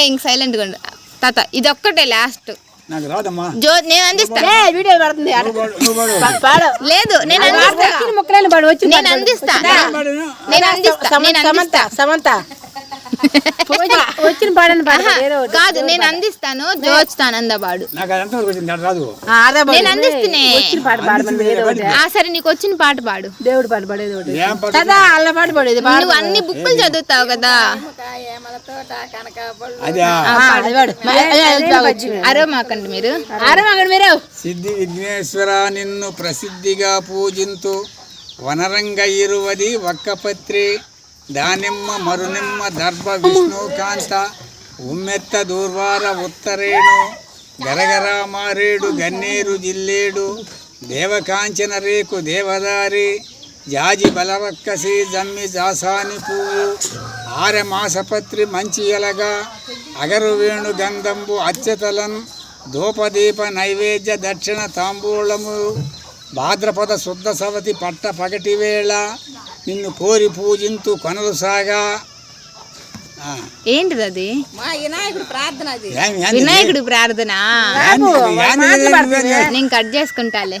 ఇంక సైలెంట్గా ఉండు తాత. ఇది ఒక్కటే లాస్ట్. నాకు రాదమ్మా. నేను అందిస్తా. వీడియో పడుతుంది లేదు నేను అందిస్తా. సమంత వచ్చిన పాడని కాదు, నేను అందిస్తాను. జోచుతాను అందబాడు. నేను అందిస్తూనే. సరే, నీకు వచ్చిన పాట పాడు. దేవుడు పాట పాడేది అల్ల పాట పాడేది. నువ్వు అన్ని బుక్కులు చదువుతావు కదా. అరవమాకండి మీరు. సిద్ధి విఘ్నేశ్వర నిన్ను ప్రసిద్ధిగా పూజింతు వనరంగ ఇరువది ఒక్కపత్రి దానిమ్మ మరునిమ్మ దర్భ విష్ణుకాంత ఉమ్మెత్త దూర్వార ఉత్తరేణు గరగర మారేడు గన్నేరు జిల్లేడు దేవకాంచన రేకు దేవదారి జాజి బలరక్కసి జమ్మి జాసాని పువ్వు ఆర మాసపత్రి మంచి ఎలగా అగరు వేణు గంధంబు అత్యతలన్ ధూపదీప నైవేద్య దక్షిణ తాంబూలము భాద్రపద శుద్ధ సవతి పట్ట పగటి వేళ నిన్ను కోరి పూజింతు కొనలు సాగా. ఏంటిది అది? వినాయకుడు ప్రార్థన. వినాయకుడు ప్రార్థన. నేను కట్ చేసుకుంటాలే.